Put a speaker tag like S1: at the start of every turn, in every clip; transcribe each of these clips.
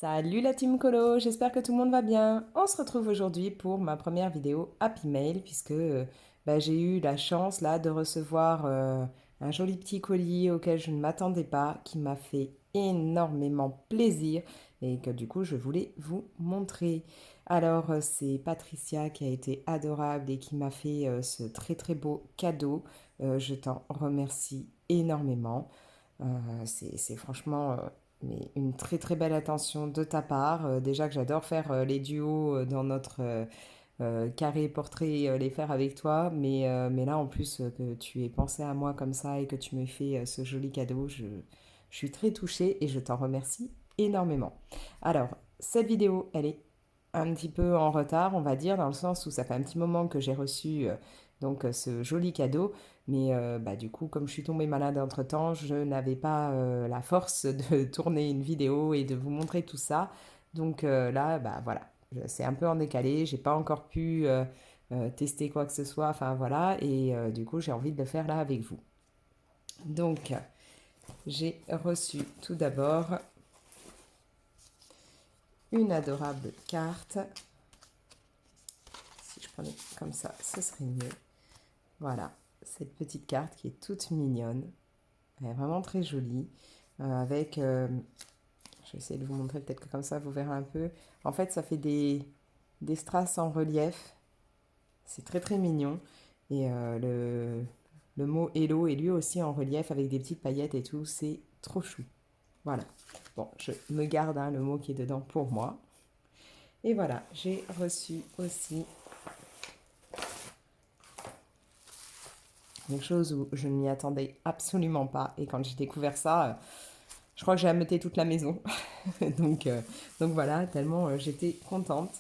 S1: Salut la team Colo, j'espère que tout le monde va bien. On se retrouve aujourd'hui pour ma première vidéo Happy Mail puisque j'ai eu la chance là de recevoir un joli petit colis auquel je ne m'attendais pas, qui m'a fait énormément plaisir et que du coup je voulais vous montrer. Alors c'est Patricia qui a été adorable et qui m'a fait ce très très beau cadeau. Je t'en remercie énormément. C'est franchement mais une très très belle attention de ta part. Déjà que j'adore faire les duos dans notre carré portrait, les faire avec toi, mais là en plus que tu aies pensé à moi comme ça et que tu m'aies fait ce joli cadeau, je suis très touchée et je t'en remercie énormément. Alors, cette vidéo, elle est un petit peu en retard, on va dire, dans le sens où ça fait un petit moment que j'ai reçu ce joli cadeau, mais du coup, comme je suis tombée malade entre-temps, je n'avais pas la force de tourner une vidéo et de vous montrer tout ça. Donc là, voilà, c'est un peu en décalé, j'ai pas encore pu tester quoi que ce soit, enfin voilà, et du coup, j'ai envie de le faire là avec vous. Donc, j'ai reçu tout d'abord une adorable carte. Si je prenais comme ça, ce serait mieux. Voilà, cette petite carte qui est toute mignonne. Elle est vraiment très jolie. Avec, je vais essayer de vous montrer peut-être que comme ça vous verrez un peu. En fait, ça fait des strass en relief. C'est très très mignon. Et le mot Hello est lui aussi en relief avec des petites paillettes et tout. C'est trop chou. Voilà. Bon, je me garde le mot qui est dedans pour moi. Et voilà, j'ai reçu aussi quelque chose où je ne m'y attendais absolument pas. Et quand j'ai découvert ça, je crois que j'ai ameuté toute la maison. donc, euh, donc voilà, tellement j'étais contente.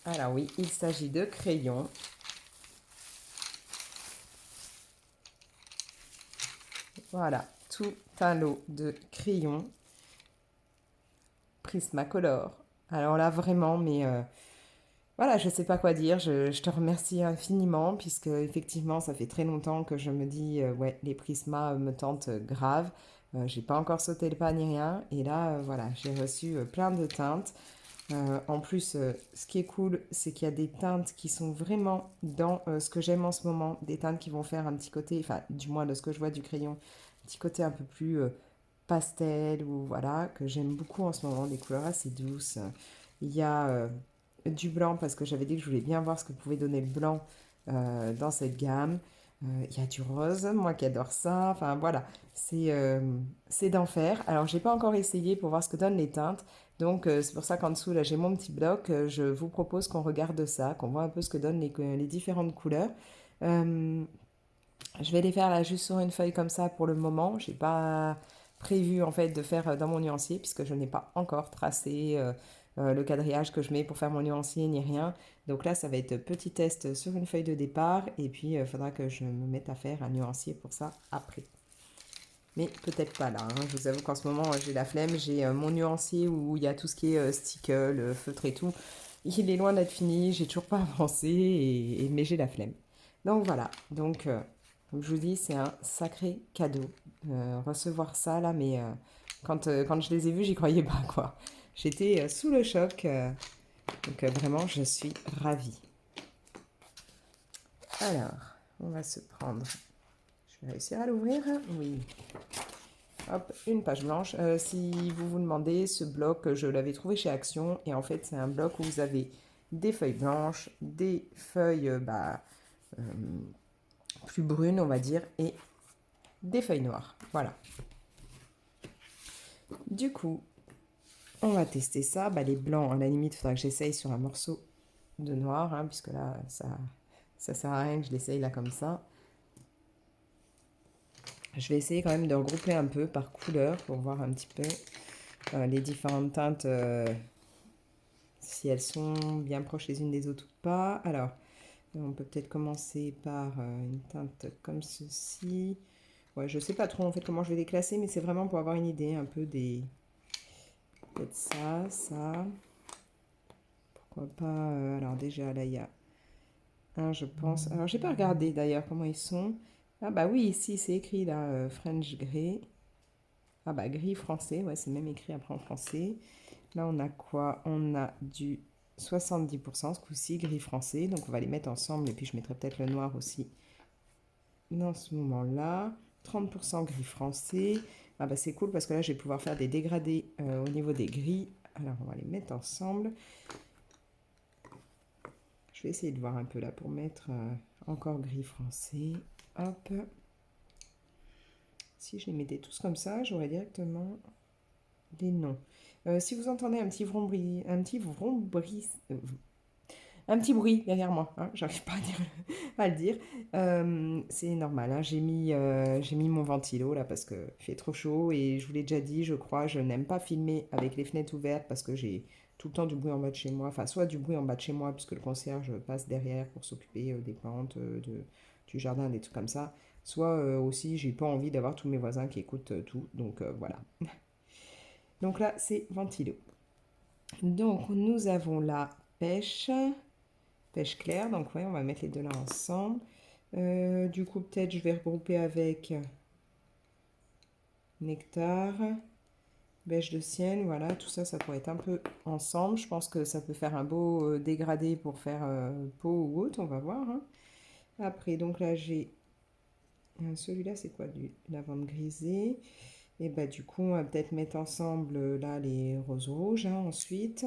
S1: Alors oui, il s'agit de crayons. Voilà, tout un lot de crayons Prismacolor. Alors là, vraiment, mais voilà, je ne sais pas quoi dire. Je te remercie infiniment, puisque effectivement, ça fait très longtemps que je me dis, ouais, les Prismas me tentent grave. J'ai pas encore sauté le pas ni rien. Et là, voilà, j'ai reçu plein de teintes. En plus, ce qui est cool, c'est qu'il y a des teintes qui sont vraiment dans ce que j'aime en ce moment. Des teintes qui vont faire un petit côté, enfin, du moins de ce que je vois du crayon, un petit côté un peu plus pastel ou voilà, que j'aime beaucoup en ce moment, des couleurs assez douces. Il y a du blanc parce que j'avais dit que je voulais bien voir ce que pouvait donner le blanc dans cette gamme. Il y a du rose, moi qui adore ça. Enfin voilà, c'est d'enfer. Alors j'ai pas encore essayé pour voir ce que donnent les teintes. Donc c'est pour ça qu'en dessous là j'ai mon petit bloc. Je vous propose qu'on regarde ça, qu'on voit un peu ce que donnent les différentes couleurs. Euh, je vais les faire là juste sur une feuille comme ça pour le moment. J'ai pas prévu en fait de faire dans mon nuancier puisque je n'ai pas encore tracé le quadrillage que je mets pour faire mon nuancier ni rien. Donc là ça va être petit test sur une feuille de départ et puis il faudra que je me mette à faire un nuancier pour ça après. Mais peut-être pas là, hein. Je vous avoue qu'en ce moment j'ai la flemme, j'ai mon nuancier où il y a tout ce qui est stickle, feutre et tout. Il est loin d'être fini, j'ai toujours pas avancé, mais j'ai la flemme. Donc voilà, donc comme je vous dis, c'est un sacré cadeau. Recevoir ça là, mais quand je les ai vus, j'y croyais pas quoi. J'étais sous le choc, donc vraiment je suis ravie. Alors, on va se prendre. Je vais réussir à l'ouvrir. Oui. Hop, une page blanche. Si vous vous demandez, ce bloc, je l'avais trouvé chez Action. Et en fait, c'est un bloc où vous avez des feuilles blanches, des feuilles euh, plus brunes, on va dire, et des feuilles noires. Voilà. Du coup, on va tester ça. Les blancs, à la limite, il faudra que j'essaye sur un morceau de noir, hein, puisque là, ça sert à rien que je l'essaye là comme ça. Je vais essayer quand même de regrouper un peu par couleur pour voir un petit peu les différentes teintes, si elles sont bien proches les unes des autres ou pas. Alors, on peut peut-être commencer par une teinte comme ceci. Ouais, je sais pas trop en fait comment je vais les classer, mais c'est vraiment pour avoir une idée un peu des... Peut-être ça, ça. Pourquoi pas... alors déjà, là, il y a un, je pense... Alors, j'ai pas regardé d'ailleurs comment ils sont. Ah bah oui, ici, c'est écrit là, French Grey. Ah bah gris français, ouais, c'est même écrit après en français. Là, on a quoi? On a du 70% ce coup-ci, gris français. Donc, on va les mettre ensemble et puis je mettrai peut-être le noir aussi dans ce moment-là. 30% gris français. Ah bah c'est cool parce que là, je vais pouvoir faire des dégradés au niveau des gris. Alors, on va les mettre ensemble. Je vais essayer de voir un peu là pour mettre encore gris français. Hop. Si je les mettais tous comme ça, j'aurais directement des noms. Si vous entendez un petit vrombri, un petit bruit derrière moi, hein, j'arrive pas à le dire, c'est normal, hein, j'ai mis mon ventilo là parce que il fait trop chaud et je vous l'ai déjà dit, je crois, je n'aime pas filmer avec les fenêtres ouvertes parce que j'ai tout le temps du bruit en bas de chez moi, enfin soit du bruit en bas de chez moi puisque le concierge passe derrière pour s'occuper des plantes, du jardin, des trucs comme ça, soit aussi j'ai pas envie d'avoir tous mes voisins qui écoutent tout, donc voilà. Donc là c'est ventilo. Donc nous avons la pêche. Pêche claire, donc ouais, on va mettre les deux là ensemble. Du coup, peut-être je vais regrouper avec nectar, beige de Sienne, voilà, tout ça, ça pourrait être un peu ensemble. Je pense que ça peut faire un beau dégradé pour faire peau ou autre, on va voir, hein. Après, donc là, j'ai celui-là, c'est quoi? Du lavande grisé. Et bah, du coup, on va peut-être mettre ensemble là les roses rouges, hein, ensuite.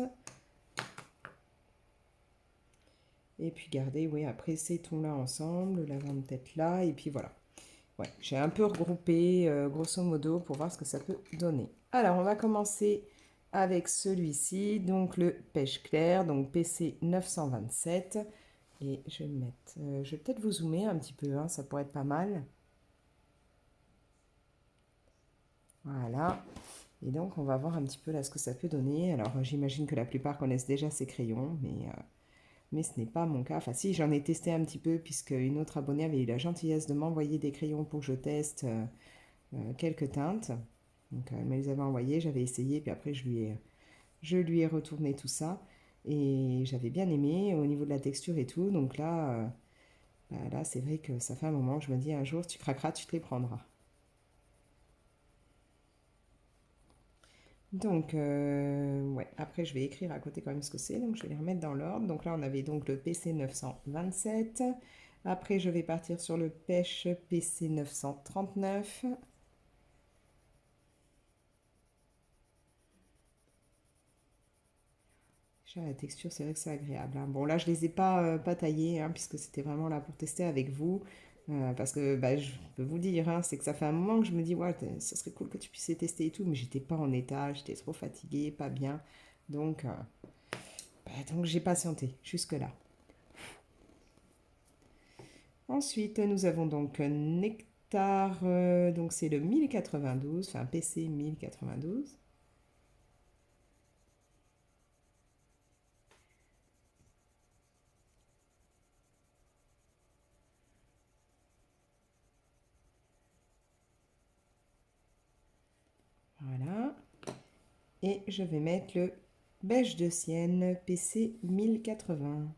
S1: Et puis garder, oui, après ces tons-là ensemble, le lavande peut-être là, et puis voilà. Ouais, j'ai un peu regroupé grosso modo pour voir ce que ça peut donner. Alors, on va commencer avec celui-ci, donc le pêche clair, donc PC 927. Et je vais mettre, je vais peut-être vous zoomer un petit peu, hein, ça pourrait être pas mal. Voilà. Et donc, on va voir un petit peu là ce que ça peut donner. Alors, j'imagine que la plupart connaissent déjà ces crayons, mais ce n'est pas mon cas. Enfin, si, j'en ai testé un petit peu, puisque une autre abonnée avait eu la gentillesse de m'envoyer des crayons pour que je teste quelques teintes. Donc, elle me les avait envoyés, j'avais essayé, puis après, je lui ai retourné tout ça. Et j'avais bien aimé au niveau de la texture et tout. Donc là, bah là c'est vrai que ça fait un moment que je me dis un jour, tu craqueras, tu te les prendras. Donc, ouais, après, je vais écrire à côté quand même ce que c'est. Donc, je vais les remettre dans l'ordre. Donc là, on avait donc le PC 927. Après, je vais partir sur le pêche PC 939. Déjà, la texture, c'est vrai que c'est agréable, hein. Bon, là, je les ai pas taillés, hein, puisque c'était vraiment là pour tester avec vous. Parce que bah, je peux vous dire, hein, c'est que ça fait un moment que je me dis, ouais, ça serait cool que tu puisses les tester et tout, mais j'étais pas en état, j'étais trop fatiguée, pas bien. Donc, donc j'ai patienté jusque-là. Ensuite, nous avons donc Nectar, donc c'est le 1092, enfin PC 1092. Voilà. Et je vais mettre le beige de Sienne PC 1080.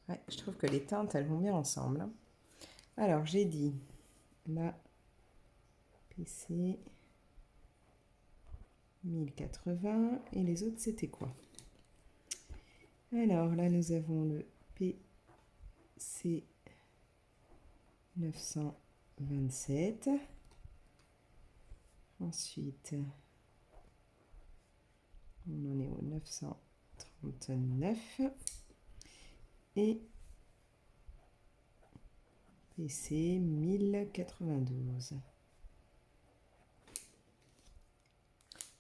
S1: Ouais, je trouve que les teintes, elles vont bien ensemble, hein. Alors, j'ai dit la PC 1080 et les autres, c'était quoi? Alors, là, nous avons le PC 927. Ensuite, on en est au 939. Et PC 1092.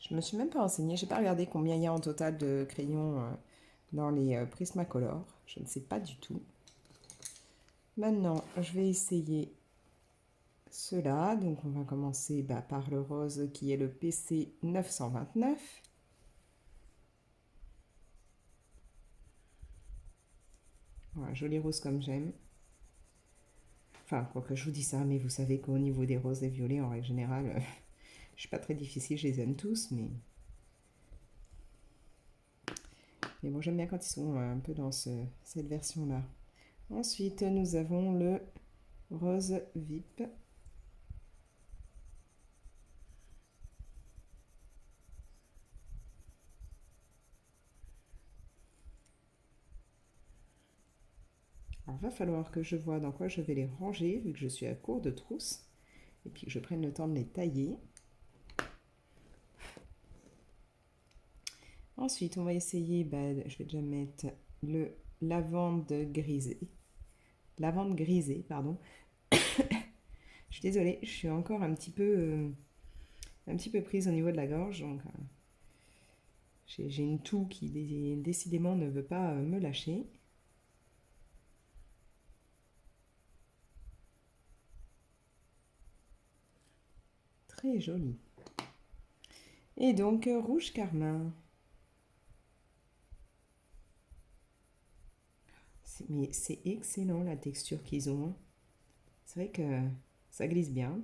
S1: Je me suis même pas renseignée, j'ai pas regardé combien il y a en total de crayons dans les Prismacolor. Je ne sais pas du tout. Maintenant, je vais essayer cela. Donc, on va commencer par le rose qui est le PC 929. Voilà, joli rose comme j'aime. Enfin, quoi que je vous dis ça, mais vous savez qu'au niveau des roses et violets, en règle générale, je suis pas très difficile, je les aime tous, mais Mais bon, j'aime bien quand ils sont un peu dans cette version-là. Ensuite, nous avons le rose VIP. Alors, va falloir que je vois dans quoi je vais les ranger, vu que je suis à court de trousses. Et puis que je prenne le temps de les tailler. Ensuite, on va essayer, je vais déjà mettre le lavande grisé. Lavande grisée, pardon. Je suis désolée, je suis encore un petit peu prise au niveau de la gorge, donc j'ai une toux qui décidément ne veut pas me lâcher. Très joli. Et donc, rouge carmin. Mais c'est excellent la texture qu'ils ont. C'est vrai que ça glisse bien.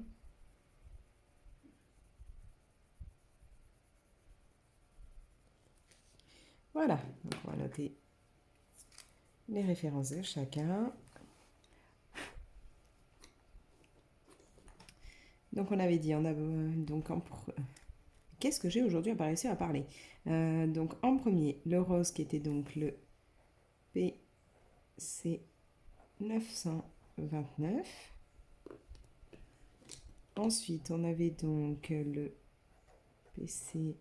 S1: Voilà, donc on va noter les références de chacun. Donc on avait dit, on a donc qu'est-ce que j'ai aujourd'hui à pas réussir à parler. Donc en premier, le rose qui était donc le PC 929. Ensuite, on avait donc le PC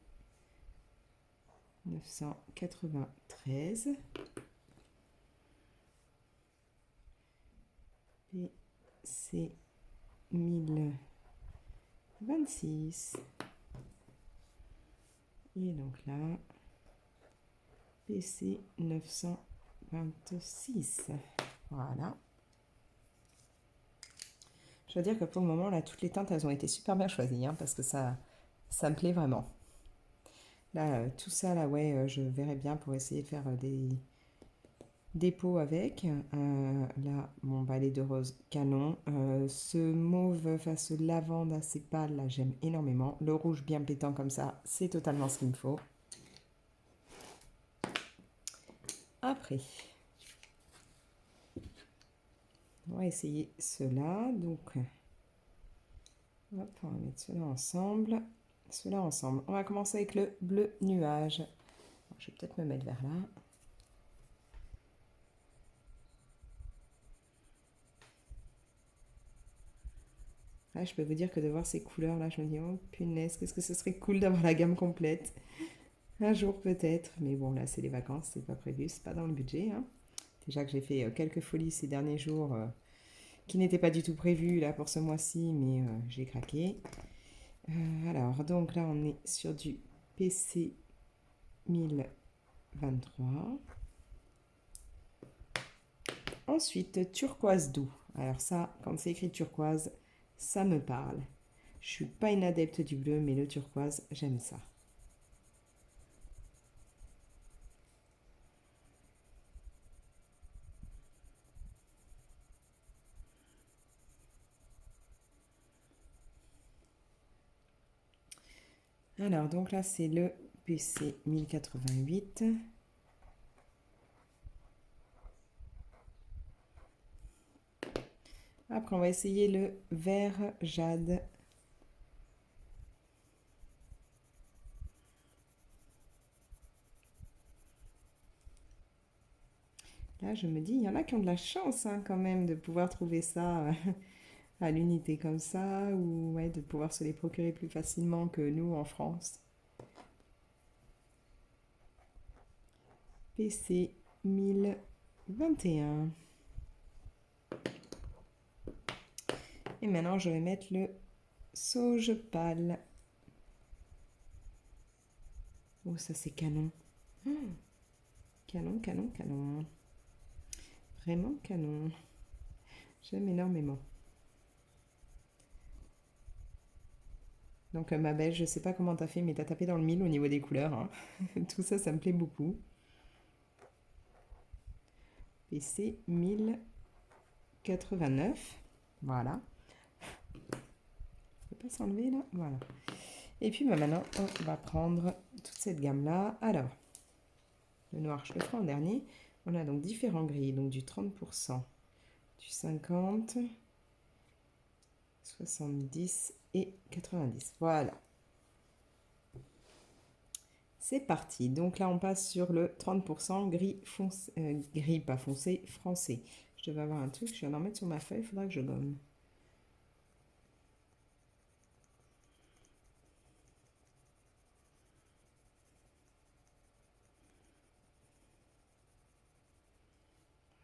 S1: 993. PC 1026. Et donc là, PC 926. Voilà. Je dois dire que pour le moment, là, toutes les teintes, elles ont été super bien choisies, hein, parce que ça me plaît vraiment. Là, tout ça, là, ouais, je verrai bien pour essayer de faire des pots avec. Là, mon balai de rose canon. Ce mauve, enfin ce lavande assez pâle, là, j'aime énormément. Le rouge bien pétant comme ça, c'est totalement ce qu'il me faut. Après, on va essayer ceux-là. Donc, hop, on va mettre ceux-là ensemble. Ceux-là ensemble. On va commencer avec le bleu nuage. Je vais peut-être me mettre vers là. Là, je peux vous dire que de voir ces couleurs-là, je me dis, oh punaise, qu'est-ce que ce serait cool d'avoir la gamme complète. Un jour peut-être, mais bon, là, c'est les vacances, c'est pas prévu, c'est pas dans le budget, hein. Déjà que j'ai fait quelques folies ces derniers jours qui n'étaient pas du tout prévues là pour ce mois-ci, mais j'ai craqué. Alors, donc là, on est sur du PC 1023. Ensuite, turquoise doux. Alors ça, quand c'est écrit turquoise, ça me parle. Je suis pas une adepte du bleu, mais le turquoise, j'aime ça. Alors, donc là, c'est le PC 1088. Après, on va essayer le vert jade. Là, je me dis, il y en a qui ont de la chance hein, quand même de pouvoir trouver ça à l'unité comme ça, ou ouais, de pouvoir se les procurer plus facilement que nous en France. PC 1021. Et maintenant, je vais mettre le sauge pâle. Oh, ça c'est canon. Canon, canon, canon. Vraiment canon. J'aime énormément. Donc ma belle, je sais pas comment t'as fait, mais t'as tapé dans le mille au niveau des couleurs, hein. Tout ça, ça me plaît beaucoup. PC 1089. Voilà. Je peux pas s'enlever là. Voilà. Et puis maintenant, on va prendre toute cette gamme-là. Alors, Le noir, je le ferai en dernier. On a donc différents gris, donc du 30%, du 50, 70 et 90. Voilà. C'est parti. Donc là, on passe sur le 30% gris foncé, gris pas foncé, français. Je devais avoir un truc, je viens d'en mettre sur ma feuille, il faudra que je gomme.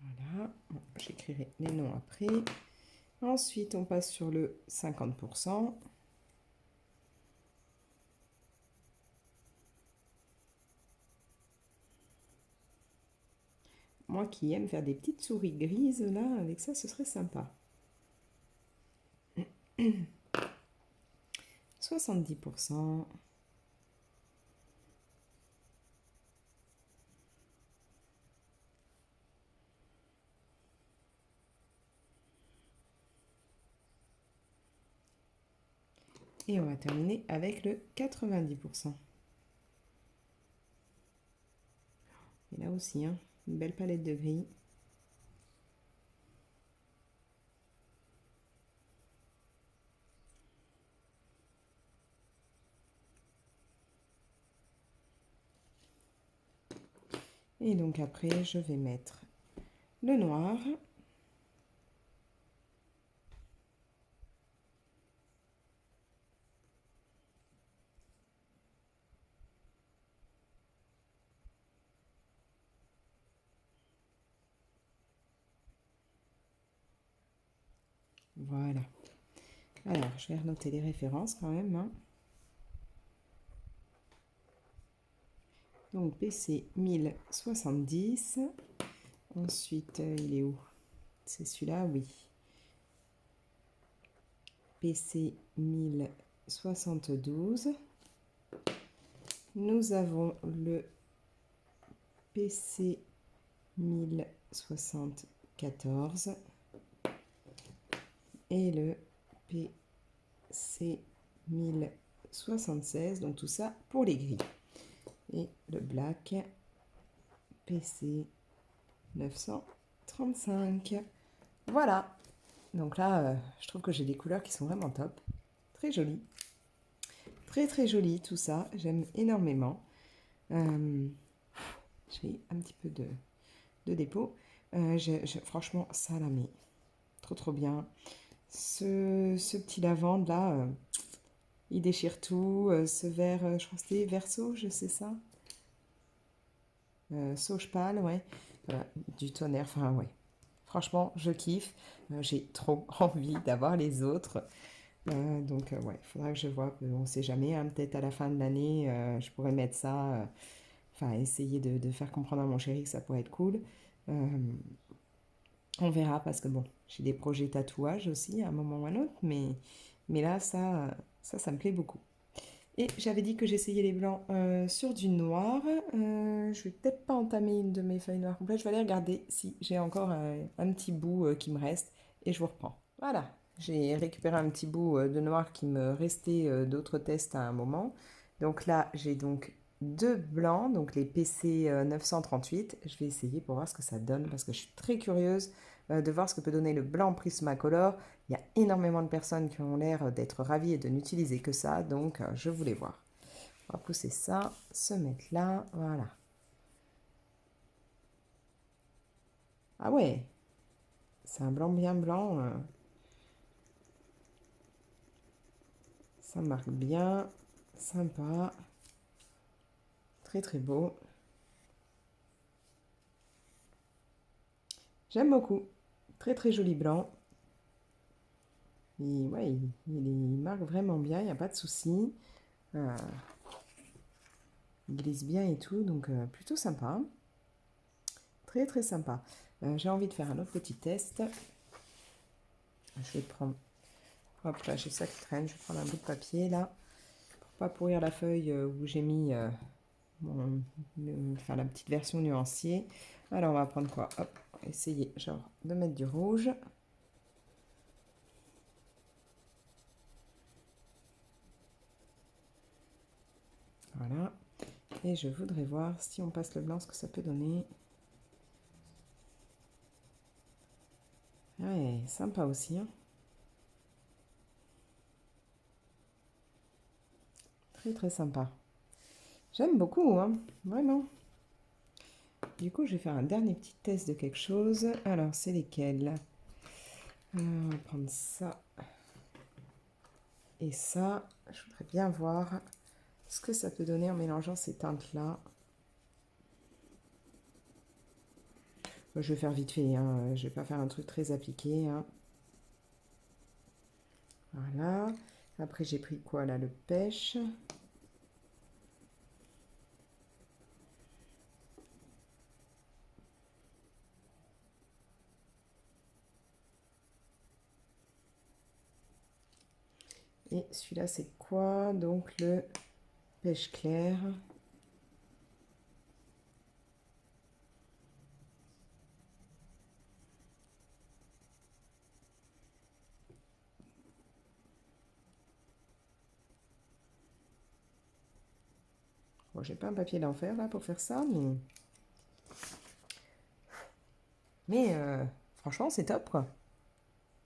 S1: Voilà, bon, j'écrirai les noms après. Ensuite, on passe sur le 50%. Moi qui aime faire des petites souris grises, là, avec ça, ce serait sympa. 70%. Et on va terminer avec le 90%. Et là aussi, hein, une belle palette de gris. Et donc après, je vais mettre le noir. Voilà. Alors, je vais renoter les références quand même, hein. Donc, PC 1070. Ensuite, il est où? C'est celui-là, oui. PC 1072. Nous avons le PC 1074 et le PC 1076, donc tout ça pour les gris. Et le black PC 935. Voilà. Donc là, je trouve que j'ai des couleurs qui sont vraiment top. Très jolies. Très très joli tout ça. J'aime énormément. J'ai un petit peu de dépôt. Franchement, ça là, mais trop trop bien. Ce petit lavande là, il déchire tout. Ce vert, je crois que c'était vert sauge, c'est ça? Sauge pâle, ouais. Du tonnerre, enfin ouais. Franchement, je kiffe. J'ai trop envie d'avoir les autres. Donc ouais, il faudra que je vois. On ne sait jamais, hein, peut-être à la fin de l'année, je pourrais mettre ça. Enfin, essayer de faire comprendre à mon chéri que ça pourrait être cool. On verra parce que bon, j'ai des projets tatouages aussi à un moment ou à un autre, mais là, ça me plaît beaucoup. Et j'avais dit que j'essayais les blancs sur du noir. Je vais peut-être pas entamer une de mes feuilles noires complètes. Je vais aller regarder si j'ai encore un petit bout qui me reste et je vous reprends. Voilà, j'ai récupéré un petit bout de noir qui me restait d'autres tests à un moment. Donc là, j'ai donc deux blancs, donc les PC 938. Je vais essayer pour voir ce que ça donne parce que je suis très curieuse de voir ce que peut donner le blanc Prismacolor. Il y a énormément de personnes qui ont l'air d'être ravies et de n'utiliser que ça, donc je voulais voir. On va pousser ça, se mettre là, voilà. Ah ouais, c'est un blanc bien blanc. Ça marque bien, sympa, très très beau. J'aime beaucoup. Très très joli blanc. Et ouais, il marque vraiment bien, il n'y a pas de souci. Il glisse bien et tout, donc plutôt sympa. Très très sympa. J'ai envie de faire un autre petit test. Je vais prendre... Hop là, j'ai ça qui traîne. Je vais prendre un bout de papier là. Pour pas pourrir la feuille où j'ai mis la petite version nuancier. Alors on va prendre quoi? Hop, on va essayer genre de mettre du rouge. Voilà. Et je voudrais voir si on passe le blanc, ce que ça peut donner. Ouais, sympa aussi, hein. Très très sympa. J'aime beaucoup, hein, vraiment. Du coup, je vais faire un dernier petit test de quelque chose. Alors, c'est lesquels? On va prendre ça et ça. Je voudrais bien voir ce que ça peut donner en mélangeant ces teintes-là. Je vais faire vite fait, hein. Je vais pas faire un truc très appliqué, hein. Voilà. Après, j'ai pris quoi là? Le pêche. Et celui-là, c'est quoi? Donc le pêche clair. Bon, j'ai pas un papier d'enfer là pour faire ça, mais franchement, c'est top quoi.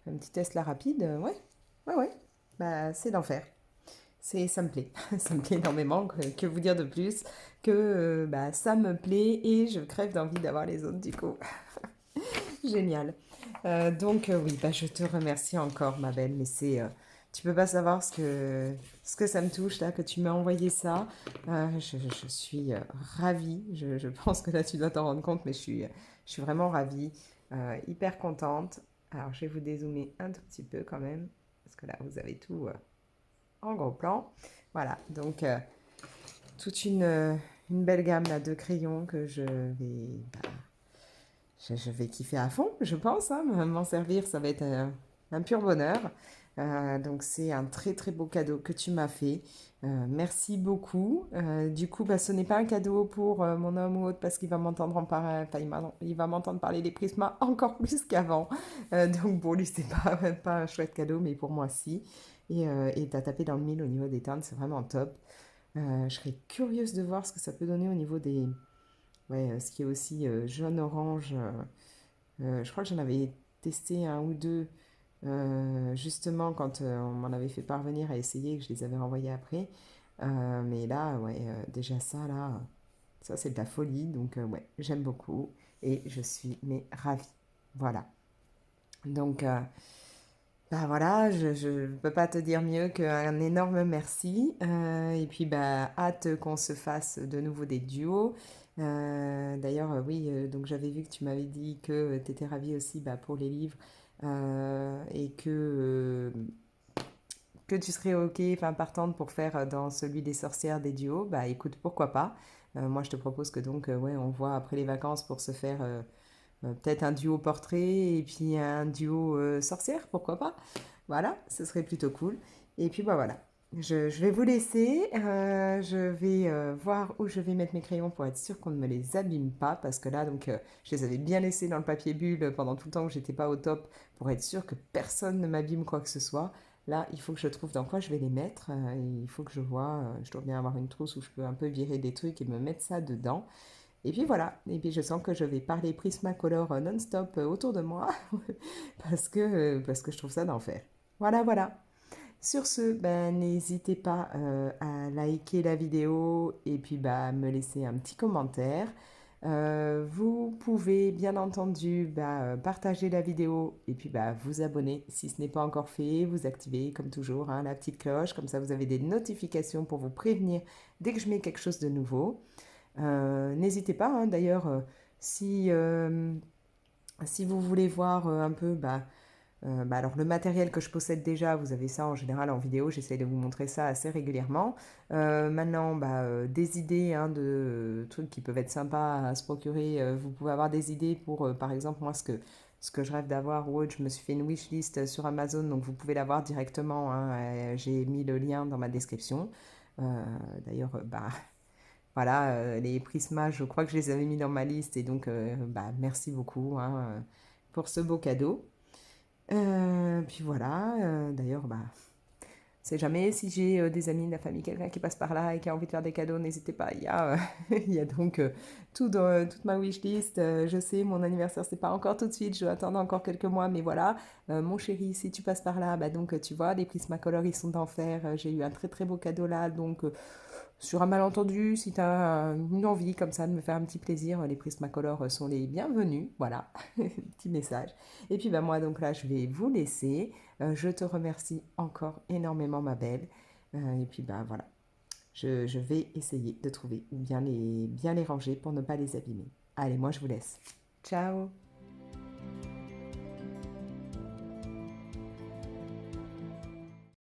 S1: Un petit test là rapide, ouais, ouais, ouais. Bah, c'est d'enfer. Ça me plaît. Ça me plaît énormément. Que vous dire de plus que bah, ça me plaît et je crève d'envie d'avoir les autres du coup. Génial. Donc oui, bah, je te remercie encore, ma belle, mais tu peux pas savoir ce que ça me touche là, que tu m'as envoyé ça. Je suis ravie. Je pense que là, tu dois t'en rendre compte, mais je suis vraiment ravie, hyper contente. Alors, je vais vous dézoomer un tout petit peu quand même, parce que là, vous avez tout en gros plan. Voilà, donc toute une belle gamme là, de crayons que je vais kiffer à fond, je pense, hein. M'en servir, ça va être un pur bonheur. Donc c'est un très très beau cadeau que tu m'as fait. Merci beaucoup. Du coup, bah, ce n'est pas un cadeau pour mon homme ou autre parce qu'il va m'entendre en parler, enfin, il va m'entendre parler des Prismas encore plus qu'avant. Donc pour lui, c'est pas, pas un chouette cadeau, mais pour moi, si. Et t'as tapé dans le mille au niveau des teintes, c'est vraiment top. Je serais curieuse de voir ce que ça peut donner au niveau des, ouais, ce qui est aussi jaune-orange. Je crois que j'en avais testé un ou deux justement quand on m'en avait fait parvenir à essayer, que je les avais renvoyés après. Mais là, ouais, déjà ça, là, ça c'est de la folie. Donc ouais, j'aime beaucoup et je suis mais ravie. Voilà. Donc bah voilà, je ne peux pas te dire mieux qu'un énorme merci. Et puis bah hâte qu'on se fasse de nouveau des duos. D'ailleurs, oui, donc j'avais vu que tu m'avais dit que tu étais ravie aussi bah, pour les livres et que tu serais ok, enfin partante pour faire dans celui des sorcières des duos. Bah écoute, pourquoi pas. Moi, je te propose que donc, ouais, on voit après les vacances pour se faire peut-être un duo portrait et puis un duo sorcière, pourquoi pas. Voilà, ce serait plutôt cool. Et puis bah voilà, je vais vous laisser. Je vais voir où je vais mettre mes crayons pour être sûr qu'on ne me les abîme pas. Parce que là, donc, je les avais bien laissés dans le papier bulle pendant tout le temps où j'étais pas au top pour être sûr que personne ne m'abîme quoi que ce soit. Là, il faut que je trouve dans quoi je vais les mettre. Il faut que je vois. Je dois bien avoir une trousse où je peux un peu virer des trucs et me mettre ça dedans. Et puis voilà, et puis je sens que je vais parler Prismacolor non-stop autour de moi parce que je trouve ça d'enfer. Voilà, voilà. Sur ce, ben, n'hésitez pas à liker la vidéo et puis bah, me laisser un petit commentaire. Vous pouvez bien entendu bah, partager la vidéo et puis bah, vous abonner si ce n'est pas encore fait. Vous activez comme toujours hein, la petite cloche, comme ça vous avez des notifications pour vous prévenir dès que je mets quelque chose de nouveau. N'hésitez pas, hein, d'ailleurs, si, si vous voulez voir un peu, bah, alors le matériel que je possède déjà, vous avez ça en général en vidéo, j'essaie de vous montrer ça assez régulièrement. Maintenant, bah, des idées hein, de trucs qui peuvent être sympas à se procurer, vous pouvez avoir des idées pour, par exemple, moi, ce que je rêve d'avoir ou autre, je me suis fait une wishlist sur Amazon, donc vous pouvez l'avoir directement, hein, j'ai mis le lien dans ma description. D'ailleurs, bah, voilà, les Prisma, je crois que je les avais mis dans ma liste et donc bah, merci beaucoup hein, pour ce beau cadeau. Puis voilà, d'ailleurs, bah, C'est jamais si j'ai des amis, de la famille, quelqu'un qui passe par là et qui a envie de faire des cadeaux, n'hésitez pas. Il y a donc tout dans toute ma wishlist. Je sais, mon anniversaire, c'est pas encore tout de suite, je dois attendre encore quelques mois, mais voilà. Mon chéri, si tu passes par là, bah donc tu vois, les Prismacolor, ils sont d'enfer. J'ai eu un très très beau cadeau là, donc sur un malentendu, si tu as une envie comme ça de me faire un petit plaisir, les Prismacolor sont les bienvenus. Voilà, petit message. Et puis bah, moi, donc là, je vais vous laisser. Je te remercie encore énormément, ma belle. Et puis bah voilà, je vais essayer de trouver bien les ranger pour ne pas les abîmer. Allez, moi, je vous laisse. Ciao!